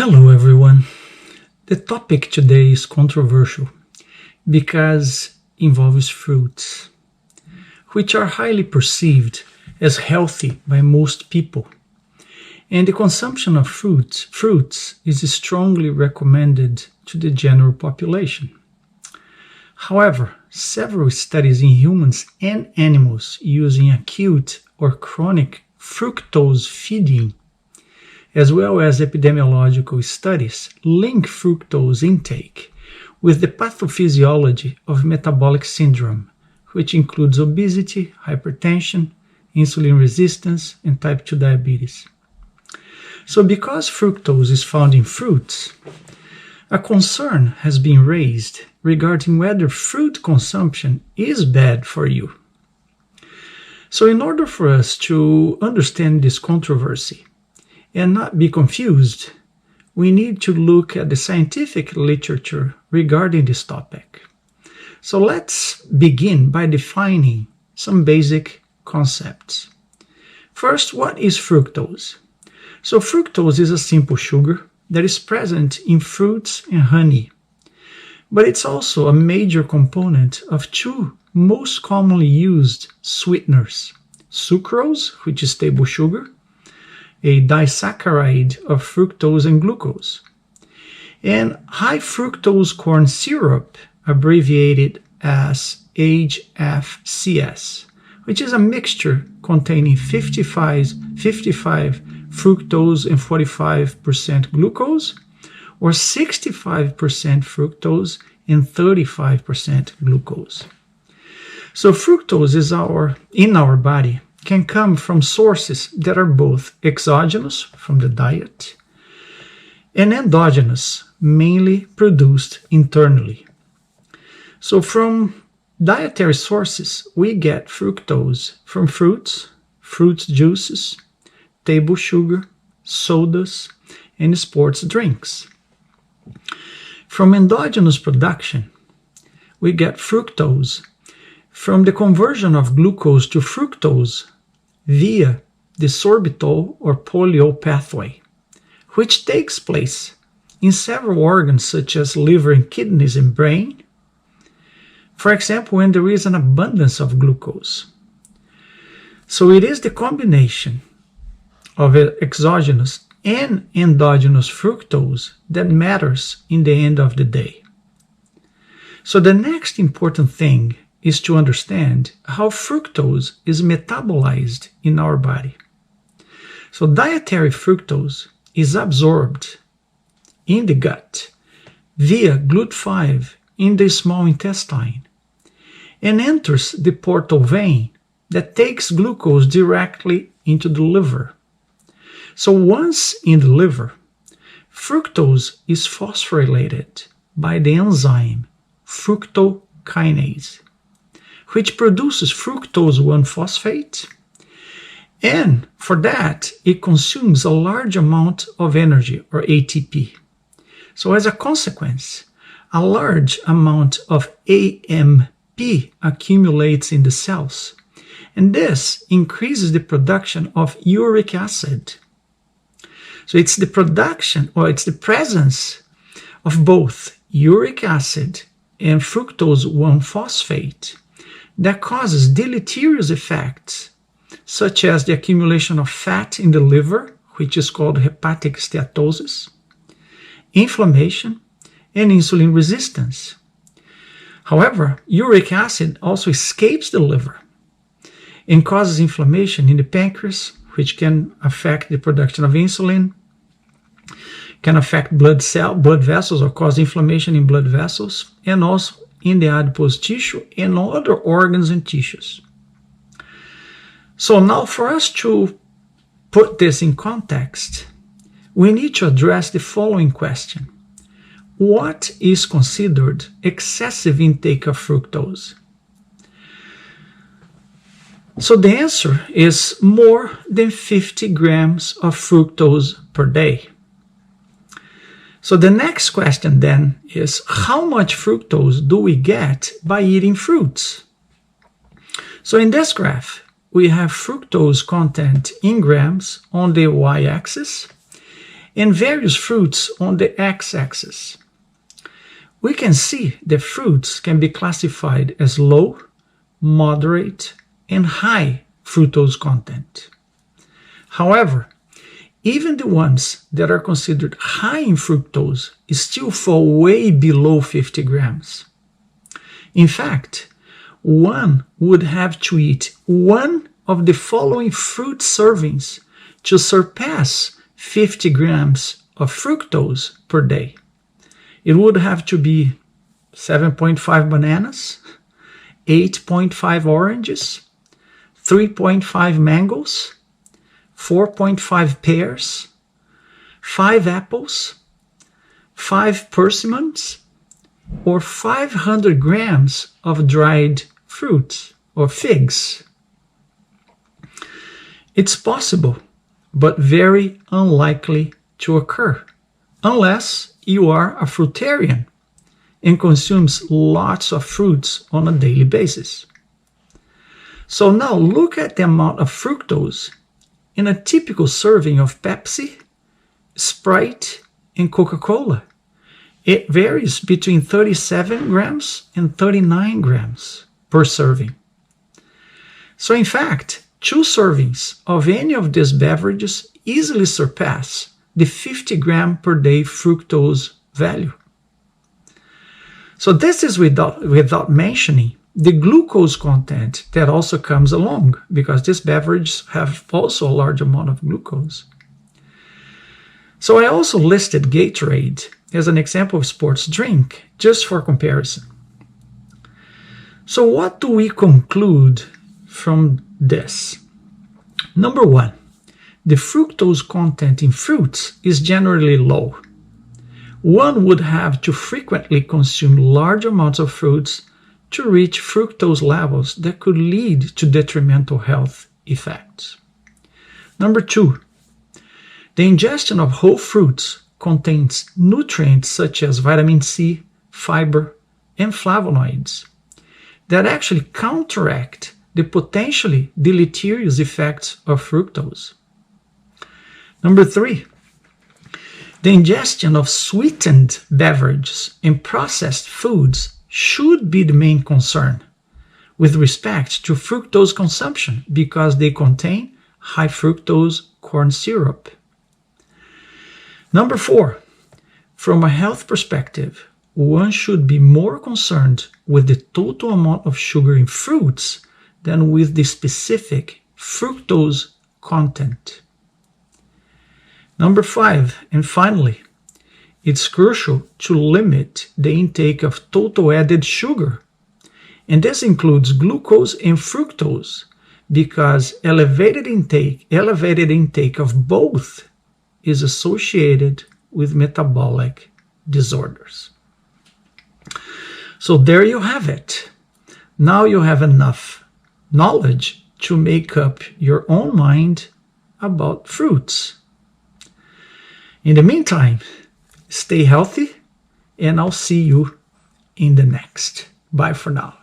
Hello everyone. The topic today is controversial because it involves fruits, which are highly perceived as healthy by most people. And the consumption of fruits is strongly recommended to the general population. However, several studies in humans and animals using acute or chronic fructose feeding, as well as epidemiological studies, link fructose intake with the pathophysiology of metabolic syndrome, which includes obesity, hypertension, insulin resistance, and type 2 diabetes. So because fructose is found in fruits, a concern has been raised regarding whether fruit consumption is bad for you. So in order for us to understand this controversy and not be confused, we need to look at the scientific literature regarding this topic. So let's begin by defining some basic concepts. First, what is fructose? So fructose is a simple sugar that is present in fruits and honey, but it's also a major component of two most commonly used sweeteners: sucrose, which is table sugar, a disaccharide of fructose and glucose, and high fructose corn syrup, abbreviated as HFCS, which is a mixture containing 55 fructose and 45% glucose, or 65% fructose and 35% glucose. So fructose is in our body can come from sources that are both exogenous, from the diet, and endogenous, mainly produced internally. So from dietary sources, we get fructose from fruits, fruit juices, table sugar, sodas, and sports drinks. From endogenous production, we get fructose from the conversion of glucose to fructose via the sorbitol or polyol pathway, which takes place in several organs such as liver and kidneys and brain, for example, when there is an abundance of glucose. So it is the combination of exogenous and endogenous fructose that matters in the end of the day. So the next important thing is to understand how fructose is metabolized in our body. So dietary fructose is absorbed in the gut via GLUT5 in the small intestine and enters the portal vein that takes glucose directly into the liver. So once in the liver, fructose is phosphorylated by the enzyme fructokinase, which produces fructose 1-phosphate, and for that it consumes a large amount of energy, or ATP. So as a consequence, a large amount of AMP accumulates in the cells, and this increases the production of uric acid. So it's the production, or it's the presence of both uric acid and fructose 1-phosphate that causes deleterious effects, such as the accumulation of fat in the liver, which is called hepatic steatosis, inflammation, and insulin resistance. However, uric acid also escapes the liver and causes inflammation in the pancreas, which can affect the production of insulin, can affect blood vessels, or cause inflammation in blood vessels, and also in the adipose tissue and other organs and tissues. So now for us to put this in context, we need to address the following question: what is considered excessive intake of fructose? So the answer is more than 50 grams of fructose per day. So the next question then is, how much fructose do we get by eating fruits? So in this graph, we have fructose content in grams on the y-axis and various fruits on the x-axis. We can see that fruits can be classified as low, moderate, and high fructose content. However, even the ones that are considered high in fructose still fall way below 50 grams. In fact, one would have to eat one of the following fruit servings to surpass 50 grams of fructose per day. It would have to be 7.5 bananas, 8.5 oranges, 3.5 mangoes, 4.5 pears, 5 apples, 5 persimmons, or 500 grams of dried fruit or figs. It's possible, but very unlikely to occur, unless you are a fruitarian and consumes lots of fruits on a daily basis. So now look at the amount of fructose in a typical serving of Pepsi, Sprite, and Coca Cola. It varies between 37 grams and 39 grams per serving. So in fact, 2 servings of any of these beverages easily surpass the 50 gram per day fructose value. So this is without mentioning the glucose content that also comes along, because these beverages have also a large amount of glucose. So I also listed Gatorade as an example of sports drink, just for comparison. So what do we conclude from this? Number 1, the fructose content in fruits is generally low. One would have to frequently consume large amounts of fruits to reach fructose levels that could lead to detrimental health effects. Number 2, the ingestion of whole fruits contains nutrients such as vitamin C, fiber, and flavonoids that actually counteract the potentially deleterious effects of fructose. Number 3, the ingestion of sweetened beverages and processed foods should be the main concern with respect to fructose consumption, because they contain high fructose corn syrup. Number 4, from a health perspective, one should be more concerned with the total amount of sugar in fruits than with the specific fructose content. Number 5, and finally, it's crucial to limit the intake of total added sugar. And this includes glucose and fructose, because elevated intake of both is associated with metabolic disorders. So there you have it. Now you have enough knowledge to make up your own mind about fruits. In the meantime, stay healthy, and I'll see you in the next. Bye for now.